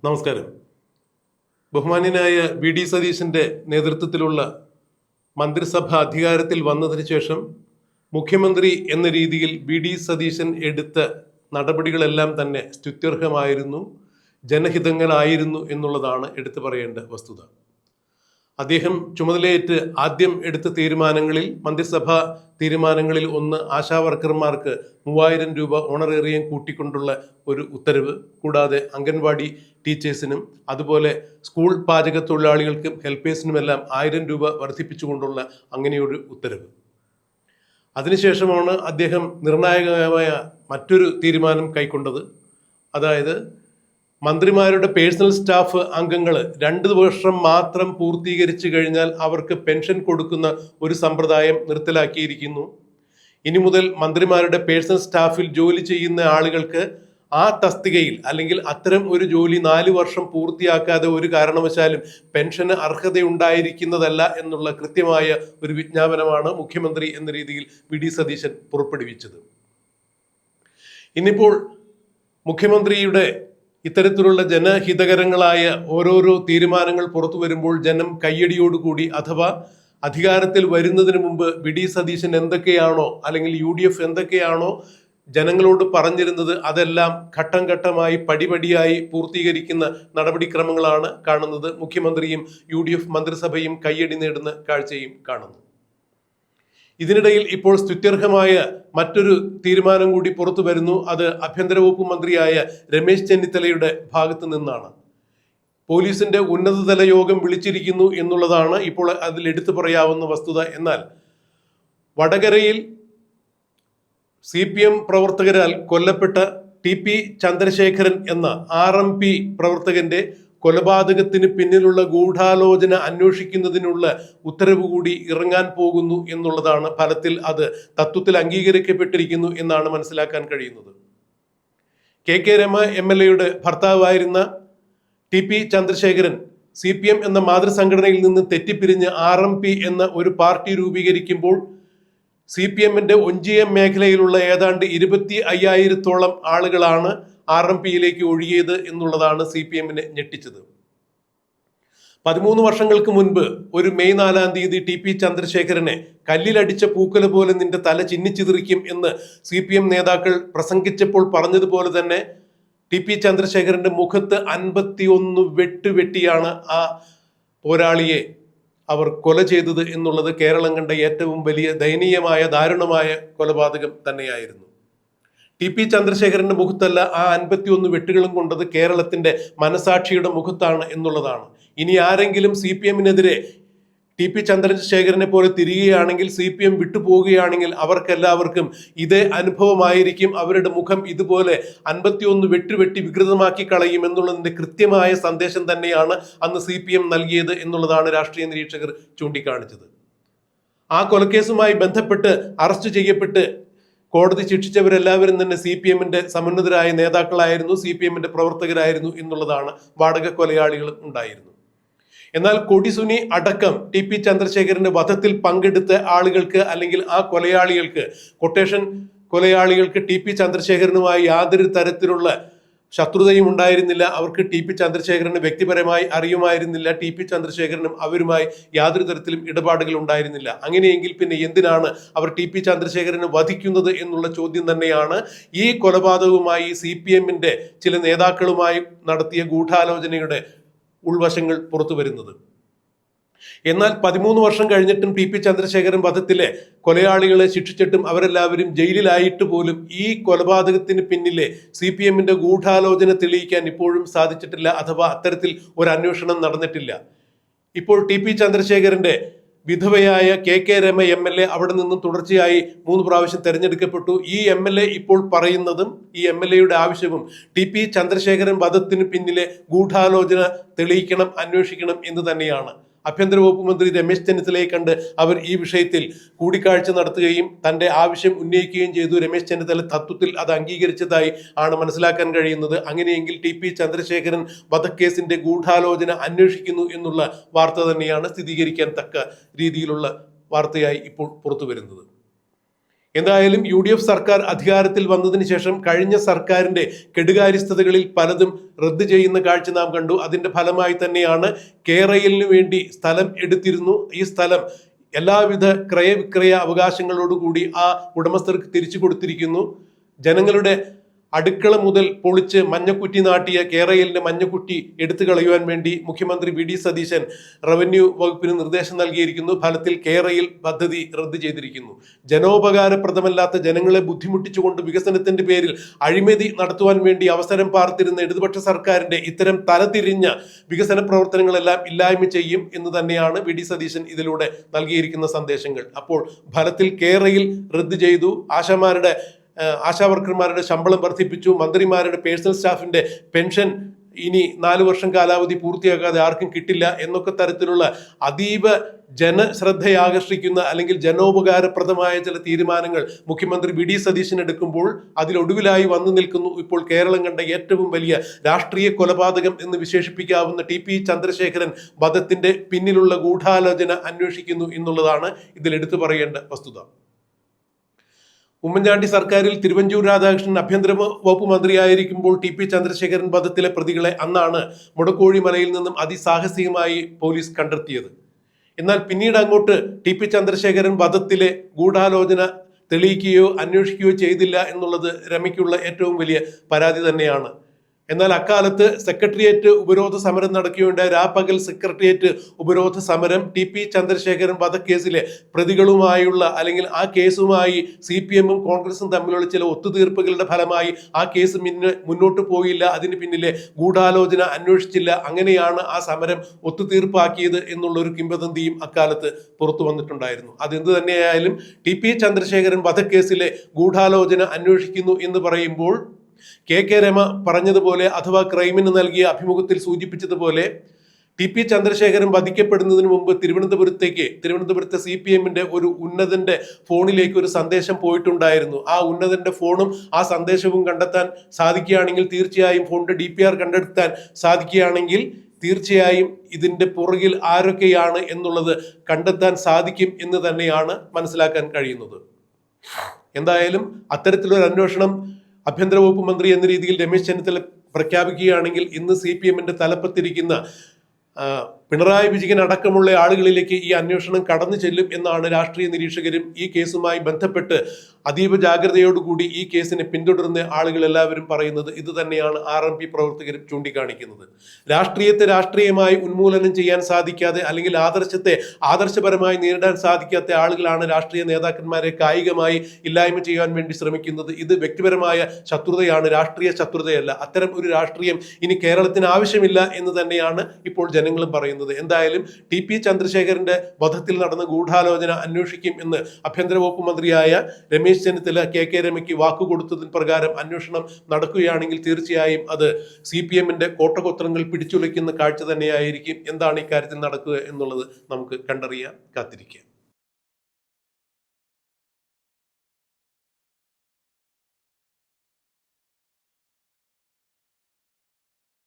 നമസ്കാരം. ബഹുമാന്യനായ വി.ഡി. സതീശന്റെ നേതൃത്വത്തിലുള്ള മന്ത്രിസഭ അധികാരത്തിൽ വന്നതിന് ശേഷം മുഖ്യമന്ത്രി എന്ന രീതിയിൽ വി.ഡി. സതീശൻ എടുത്ത നടപടികളെല്ലാം തന്നെ സ്തുത്യർഹമായിരുന്നു, ജനഹിതങ്ങളായിരുന്നു എന്നുള്ളതാണ് എടുത്തു പറയേണ്ട വസ്തുത. അദ്ദേഹം ചുമതലയേറ്റ് ആദ്യം എടുത്ത തീരുമാനങ്ങളിൽ, മന്ത്രിസഭാ തീരുമാനങ്ങളിൽ ഒന്ന് ആശാവർക്കർമാർക്ക് 3000 രൂപ ഓണറേറിയം കൂട്ടിക്കൊണ്ടുള്ള ഒരു ഉത്തരവ്, കൂടാതെ അംഗൻവാടി ടീച്ചേഴ്സിനും അതുപോലെ സ്കൂൾ പാചക തൊഴിലാളികൾക്കും ഹെൽപ്പേഴ്സിനുമെല്ലാം 1000 രൂപ വർദ്ധിപ്പിച്ചുകൊണ്ടുള്ള അങ്ങനെയൊരു ഉത്തരവ്. അതിനുശേഷമാണ് അദ്ദേഹം നിർണായകമായ മറ്റൊരു തീരുമാനം കൈക്കൊണ്ടത്. അതായത് മന്ത്രിമാരുടെ പേഴ്സണൽ സ്റ്റാഫ് അംഗങ്ങൾ 2 വർഷം മാത്രം പൂർത്തീകരിച്ചു കഴിഞ്ഞാൽ അവർക്ക് പെൻഷൻ കൊടുക്കുന്ന ഒരു സമ്പ്രദായം നിർത്തലാക്കിയിരിക്കുന്നു. ഇനി മുതൽ മന്ത്രിമാരുടെ പേഴ്സണൽ സ്റ്റാഫിൽ ജോലി ചെയ്യുന്ന ആളുകൾക്ക് ആ തസ്തികയിൽ അല്ലെങ്കിൽ അത്തരം ഒരു ജോലി 4 വർഷം പൂർത്തിയാക്കാതെ ഒരു കാരണവശാലും പെൻഷന് അർഹതയുണ്ടായിരിക്കുന്നതല്ല എന്നുള്ള കൃത്യമായ ഒരു വിജ്ഞാപനമാണ് മുഖ്യമന്ത്രി എന്ന രീതിയിൽ വി.ഡി. സതീശൻ പുറപ്പെടുവിച്ചത്. ഇന്നിപ്പോൾ മുഖ്യമന്ത്രിയുടെ ഇത്തരത്തിലുള്ള ജനഹിതകരങ്ങളായ ഓരോരോ തീരുമാനങ്ങൾ പുറത്തു വരുമ്പോൾ ജനം കയ്യടിയോടുകൂടി, അഥവാ അധികാരത്തിൽ വരുന്നതിന് മുമ്പ് വി.ഡി. സതീശൻ എന്തൊക്കെയാണോ അല്ലെങ്കിൽ UDF എന്തൊക്കെയാണോ ജനങ്ങളോട് പറഞ്ഞിരുന്നത് അതെല്ലാം ഘട്ടം ഘട്ടമായി പടിപടിയായി പൂർത്തീകരിക്കുന്ന നടപടിക്രമങ്ങളാണ് കാണുന്നത്. മുഖ്യമന്ത്രിയും UDF മന്ത്രിസഭയും കയ്യടി നേടുന്ന കാഴ്ചയും കാണുന്നു. ഇതിനിടയിൽ ഇപ്പോൾ സ്തുത്യർഹമായ മറ്റൊരു തീരുമാനം കൂടി പുറത്തു വരുന്നു. അത് ആഭ്യന്തര വകുപ്പ് മന്ത്രിയായ രമേശ് ചെന്നിത്തലയുടെ ഭാഗത്ത് നിന്നാണ്. പോലീസിന്റെ ഉന്നതതല യോഗം വിളിച്ചിരിക്കുന്നു എന്നുള്ളതാണ് ഇപ്പോൾ അതിൽ എടുത്തു പറയാവുന്ന വസ്തുത. എന്നാൽ വടകരയിൽ CPM പ്രവർത്തകരാൽ കൊല്ലപ്പെട്ട TP ചന്ദ്രശേഖരൻ എന്ന RMP പ്രവർത്തകന്റെ കൊലപാതകത്തിന് പിന്നിലുള്ള ഗൂഢാലോചന അന്വേഷിക്കുന്നതിനുള്ള ഉത്തരവ് കൂടി ഇറങ്ങാൻ പോകുന്നു എന്നുള്ളതാണ്. ഫലത്തിൽ അത് തത്വത്തിൽ അംഗീകരിക്കപ്പെട്ടിരിക്കുന്നു എന്നാണ് മനസ്സിലാക്കാൻ കഴിയുന്നത്. KK Rama MLA ഭർത്താവായിരുന്ന TP Chandrasekharan CPM എന്ന മാതൃസംഘടനയിൽ നിന്ന് തെറ്റിപ്പിരിഞ്ഞ് RMP എന്ന ഒരു പാർട്ടി രൂപീകരിക്കുമ്പോൾ CPMന്റെ ഒഞ്ചിയം മേഖലയിലുള്ള ഏതാണ്ട് 25,000-ഓളം ആളുകളാണ് RMPയിലേക്ക് ഒഴുകിയത് എന്നുള്ളതാണ് CPMനെ ഞെട്ടിച്ചത്. 13 വർഷങ്ങൾക്ക് മുൻപ് ഒരു മെയ് 4-ാം തീയതി TP ചന്ദ്രശേഖരനെ കല്ലിലടിച്ച പൂക്കല പോലെ നിന്റെ തല ചിന്നിച്ചിതറിക്കും എന്ന് CPM നേതാക്കൾ പ്രസംഗിച്ചപ്പോൾ പറഞ്ഞതുപോലെ തന്നെ TP ചന്ദ്രശേഖരന്റെ മുഖത്ത് 51 വെട്ടിയാണ് ആ പോരാളിയെ അവർ കൊല ചെയ്തത് എന്നുള്ളത് കേരളം കണ്ട ഏറ്റവും വലിയ ദയനീയമായ ദാരുണമായ കൊലപാതകം തന്നെയായിരുന്നു. TP ചന്ദ്രശേഖരന്റെ മുഖത്തല്ല ആ 51 വെട്ടുകളും കൊണ്ടത് കേരളത്തിന്റെ മനസാക്ഷിയുടെ മുഖത്താണ് എന്നുള്ളതാണ്. ഇനി ആരെങ്കിലും CPMനെതിരെ TP ചന്ദ്രശേഖരനെ പോലെ തിരികുകയാണെങ്കിൽ, CPM വിട്ടുപോവുകയാണെങ്കിൽ അവർക്കെല്ലാവർക്കും ഇതേ അനുഭവമായിരിക്കും. അവരുടെ മുഖം ഇതുപോലെ 51 വെട്ടി വികൃതമാക്കി കളയും എന്നുള്ളതിന്റെ കൃത്യമായ സന്ദേശം തന്നെയാണ് അന്ന് CPM നൽകിയത് എന്നുള്ളതാണ് രാഷ്ട്രീയ നിരീക്ഷകർ ചൂണ്ടിക്കാണിച്ചത്. ആ കൊലക്കേസുമായി ബന്ധപ്പെട്ട് അറസ്റ്റ് ചെയ്യപ്പെട്ട് കോടതി ശിക്ഷിച്ചവരെല്ലാവരും തന്നെ CPMന്റെ സമുന്നതരായ നേതാക്കളായിരുന്നു, CPMന്റെ പ്രവർത്തകരായിരുന്നു എന്നുള്ളതാണ്. വാടക കൊലയാളികളും ഉണ്ടായിരുന്നു. എന്നാൽ കൊടിസുനി അടക്കം TP ചന്ദ്രശേഖരന്റെ വധത്തിൽ പങ്കെടുത്ത ആളുകൾക്ക് അല്ലെങ്കിൽ ആ കൊലയാളികൾക്ക്, കൊട്ടേഷൻ കൊലയാളികൾക്ക് TP ചന്ദ്രശേഖരനുമായി യാതൊരു തരത്തിലുള്ള ശത്രുതയും ഉണ്ടായിരുന്നില്ല. അവർക്ക് TP ചന്ദ്രശേഖരനെ വ്യക്തിപരമായി അറിയുമായിരുന്നില്ല. TP ചന്ദ്രശേഖരനും അവരുമായി യാതൊരു തരത്തിലും ഇടപാടുകൾ ഉണ്ടായിരുന്നില്ല. അങ്ങനെയെങ്കിൽ പിന്നെ എന്തിനാണ് അവർ TP ചന്ദ്രശേഖരനെ വധിക്കുന്നത് എന്നുള്ള ചോദ്യം തന്നെയാണ് ഈ കൊലപാതകവുമായി CPMന്റെ ചില നേതാക്കളുമായി നടത്തിയ ഗൂഢാലോചനയുടെ ഉൾവശങ്ങൾ പുറത്തു വരുന്നത്. എന്നാൽ 13 വർഷം കഴിഞ്ഞിട്ടും TP ചന്ദ്രശേഖരൻ വധത്തിലെ കൊലയാളികളെ ശിക്ഷിച്ചിട്ടും അവരെല്ലാവരും ജയിലിലായിട്ട് പോലും ഈ കൊലപാതകത്തിന് പിന്നിലെ CPMന്റെ ഗൂഢാലോചന തെളിയിക്കാൻ ഇപ്പോഴും സാധിച്ചിട്ടില്ല, അഥവാ അത്തരത്തിൽ ഒരു അന്വേഷണം നടന്നിട്ടില്ല. ഇപ്പോൾ TP ചന്ദ്രശേഖരന്റെ വിധവയായ KK രമ MLA അവിടെ നിന്നും തുടർച്ചയായി 3 പ്രാവശ്യം തെരഞ്ഞെടുക്കപ്പെട്ടു. ഈ MLA ഇപ്പോൾ പറയുന്നതും ഈ MLAയുടെ ആവശ്യവും TP ചന്ദ്രശേഖരൻ വധത്തിന് പിന്നിലെ ഗൂഢാലോചന തെളിയിക്കണം, അന്വേഷിക്കണം എന്ന് തന്നെയാണ്. ആഭ്യന്തര വകുപ്പ് മന്ത്രി രമേശ് ചെന്നിത്തലയെ കണ്ട് അവർ ഈ വിഷയത്തിൽ കൂടിക്കാഴ്ച നടത്തുകയും തന്റെ ആവശ്യം ഉന്നയിക്കുകയും ചെയ്തു. രമേശ് ചെന്നിത്തല തത്വത്തിൽ അത് അംഗീകരിച്ചതായി ആണ് മനസ്സിലാക്കാൻ കഴിയുന്നത്. അങ്ങനെയെങ്കിൽ TP ചന്ദ്രശേഖരൻ വധക്കേസിന്റെ ഗൂഢാലോചന അന്വേഷിക്കുന്നു എന്നുള്ള വാർത്ത തന്നെയാണ് സ്ഥിരീകരിക്കാൻ തക്ക രീതിയിലുള്ള വാർത്തയായി ഇപ്പോൾ പുറത്തു വരുന്നത്. എന്തായാലും UDF സർക്കാർ അധികാരത്തിൽ വന്നതിന് ശേഷം കഴിഞ്ഞ സർക്കാരിന്റെ കെടുകാര്യസ്ഥതകളിൽ പലതും റദ്ദ് ചെയ്യുന്ന കാഴ്ച നാം കണ്ടു. അതിന്റെ ഫലമായി തന്നെയാണ് കേരളിന് വേണ്ടി സ്ഥലം എടുത്തിരുന്നു. ഈ സ്ഥലം എല്ലാവിധ ക്രയവിക്രയ അവകാശങ്ങളോടുകൂടി ആ ഉടമസ്ഥർക്ക് തിരിച്ചു കൊടുത്തിരിക്കുന്നു. ജനങ്ങളുടെ അടുക്കള മുതൽ പൊളിച്ച് മഞ്ഞക്കുറ്റി നാട്ടിയ കേരളിന്റെ മഞ്ഞക്കുറ്റി എടുത്തു കളയുവാൻ വേണ്ടി മുഖ്യമന്ത്രി VD സതീശൻ റവന്യൂ വകുപ്പിന് നിർദ്ദേശം നൽകിയിരിക്കുന്നു. ഫലത്തിൽ കേരയിൽ പദ്ധതി റദ്ദ് ചെയ്തിരിക്കുന്നു. ജനോപകാരപ്രദമല്ലാത്ത ജനങ്ങളെ ബുദ്ധിമുട്ടിച്ചുകൊണ്ട് വികസനത്തിന്റെ പേരിൽ അഴിമതി നടത്തുവാൻ വേണ്ടി അവസരം പാർത്തിരുന്ന ഇടതുപക്ഷ സർക്കാരിന്റെ ഇത്തരം തലതിരിഞ്ഞ വികസന പ്രവർത്തനങ്ങളെല്ലാം ഇല്ലായ്മ ചെയ്യും എന്ന് തന്നെയാണ് VD സതീശൻ ഇതിലൂടെ നൽകിയിരിക്കുന്ന സന്ദേശങ്ങൾ. അപ്പോൾ ഫലത്തിൽ കേരയിൽ റദ്ദ് ചെയ്തു. ആശാവർക്കർമാരുടെ ശമ്പളം വർദ്ധിപ്പിച്ചു. മന്ത്രിമാരുടെ പേഴ്സണൽ സ്റ്റാഫിന്റെ പെൻഷൻ ഇനി 4 വർഷം കാലാവധി പൂർത്തിയാക്കാതെ ആർക്കും കിട്ടില്ല എന്നൊക്കെ തരത്തിലുള്ള അതീവ ജനശ്രദ്ധയാകർഷിക്കുന്ന അല്ലെങ്കിൽ ജനോപകാരപ്രദമായ ചില തീരുമാനങ്ങൾ മുഖ്യമന്ത്രി VD സതീശൻ എടുക്കുമ്പോൾ അതിലൊടുവിലായി വന്നു നിൽക്കുന്നു ഇപ്പോൾ കേരളം കണ്ട ഏറ്റവും വലിയ രാഷ്ട്രീയ കൊലപാതകം എന്ന് വിശേഷിപ്പിക്കാവുന്ന TP ചന്ദ്രശേഖരൻ വധത്തിന്റെ പിന്നിലുള്ള ഗൂഢാലോചന അന്വേഷിക്കുന്നു എന്നുള്ളതാണ് ഇതിൽ എടുത്തു പറയേണ്ട വസ്തുത. ഉമ്മൻചാണ്ടി സർക്കാരിൽ തിരുവഞ്ചൂർ രാധാകൃഷ്ണൻ ആഭ്യന്തര വകുപ്പ് മന്ത്രിയായിരിക്കുമ്പോൾ TP ചന്ദ്രശേഖരൻ വധത്തിലെ പ്രതികളെ അന്നാണ് മുടക്കോഴി മലയിൽ നിന്നും അതിസാഹസികമായി പോലീസ് കണ്ടെത്തിയത്. എന്നാൽ പിന്നീട് അങ്ങോട്ട് TP ചന്ദ്രശേഖരൻ വധത്തിലെ ഗൂഢാലോചന തെളിയിക്കുകയോ അന്വേഷിക്കുകയോ ചെയ്തില്ല എന്നുള്ളത് രമയ്ക്കുള്ള ഏറ്റവും വലിയ പരാതി തന്നെയാണ്. എന്നാൽ അക്കാലത്ത് സെക്രട്ടേറിയറ്റ് ഉപരോധ സമരം നടക്കുകയുണ്ടായ രാപ്പകൽ സെക്രട്ടേറിയറ്റ് ഉപരോധ സമരം TP ചന്ദ്രശേഖരൻ വധക്കേസിലെ പ്രതികളുമായുള്ള അല്ലെങ്കിൽ ആ കേസുമായി CPM-ഉം കോൺഗ്രസും തമ്മിലുള്ള ചില ഒത്തുതീർപ്പുകളുടെ ഫലമായി ആ കേസ് മുന്നോട്ട് പോയില്ല. അതിന് പിന്നിലെ ഗൂഢാലോചന അന്വേഷിച്ചില്ല. അങ്ങനെയാണ് ആ സമരം ഒത്തുതീർപ്പാക്കിയത് എന്നുള്ളൊരു കിംവദന്തിയും അക്കാലത്ത് പുറത്തു വന്നിട്ടുണ്ടായിരുന്നു. അതെന്ത് തന്നെയായാലും TP ചന്ദ്രശേഖരൻ വധക്കേസിലെ ഗൂഢാലോചന അന്വേഷിക്കുന്നു എന്ന് പറയുമ്പോൾ KK രമ പറഞ്ഞതുപോലെ അഥവാ ക്രൈമിന് നൽകിയ അഭിമുഖത്തിൽ സൂചിപ്പിച്ചതുപോലെ TP ചന്ദ്രശേഖരൻ വധിക്കപ്പെടുന്നതിന് മുമ്പ് തിരുവനന്തപുരത്തെ CPM-ന്റെ ഒരു ഉന്നതന്റെ ഫോണിലേക്ക് ഒരു സന്ദേശം പോയിട്ടുണ്ടായിരുന്നു. ആ ഉന്നതന്റെ ഫോണും ആ സന്ദേശവും കണ്ടെത്താൻ സാധിക്കുകയാണെങ്കിൽ, തീർച്ചയായും ഫോണിന്റെ DPR കണ്ടെത്താൻ സാധിക്കുകയാണെങ്കിൽ തീർച്ചയായും ഇതിന്റെ പുറകിൽ ആരൊക്കെയാണ് എന്നുള്ളത് കണ്ടെത്താൻ സാധിക്കും എന്ന് തന്നെയാണ് മനസ്സിലാക്കാൻ കഴിയുന്നത്. എന്തായാലും അത്തരത്തിലൊരു അന്വേഷണം ആഭ്യന്തര വകുപ്പ് മന്ത്രി എന്ന രീതിയിൽ രമേശ് ചെന്നിത്തല പ്രഖ്യാപിക്കുകയാണെങ്കിൽ ഇന്ന് CPM-ന്റെ തലപ്പത്തിരിക്കുന്ന പിണറായി വിജയൻ അടക്കമുള്ള ആളുകളിലേക്ക് ഈ അന്വേഷണം കടന്നു ചെല്ലും എന്നാണ് രാഷ്ട്രീയ നിരീക്ഷകരും ഈ കേസുമായി ബന്ധപ്പെട്ട് അതീവ ജാഗ്രതയോടുകൂടി ഈ കേസിനെ പിന്തുടരുന്ന ആളുകൾ എല്ലാവരും പറയുന്നത്. ഇത് തന്നെയാണ് RMP പ്രവർത്തകരും ചൂണ്ടിക്കാണിക്കുന്നത്. രാഷ്ട്രീയത്തെ രാഷ്ട്രീയമായി ഉന്മൂലനം ചെയ്യാൻ സാധിക്കാതെ അല്ലെങ്കിൽ ആദർശത്തെ ആദർശപരമായി നേരിടാൻ സാധിക്കാത്ത ആളുകളാണ് രാഷ്ട്രീയ നേതാക്കന്മാരെ കായികമായി ഇല്ലായ്മ ചെയ്യാൻ വേണ്ടി ശ്രമിക്കുന്നത്. ഇത് വ്യക്തിപരമായ ശത്രുതയാണ്, രാഷ്ട്രീയ ശത്രുതയല്ല. അത്തരം ഒരു രാഷ്ട്രീയം ഇനി കേരളത്തിന് ആവശ്യമില്ല എന്ന് തന്നെയാണ് ഇപ്പോൾ ജനങ്ങളും പറയുന്നത്. എന്തായാലും TP ചന്ദ്രശേഖരന്റെ വധത്തിൽ നടന്ന ഗൂഢാലോചന അന്വേഷിക്കും എന്ന് ആഭ്യന്തര വകുപ്പ് മന്ത്രിയായ രമേശ് ചെന്നിത്തല KK രമയ്ക്ക് വാക്കുകൊടുത്തതിന് പ്രകാരം അന്വേഷണം നടക്കുകയാണെങ്കിൽ തീർച്ചയായും അത് CPM-ന്റെ കോട്ടകൊത്രങ്ങൾ പിടിച്ചുലയ്ക്കുന്ന കാഴ്ച തന്നെയായിരിക്കും. എന്താണ് ഇക്കാര്യത്തിൽ നടക്കുക എന്നുള്ളത് നമുക്ക് കണ്ടറിയാൻ കാത്തിരിക്കാം.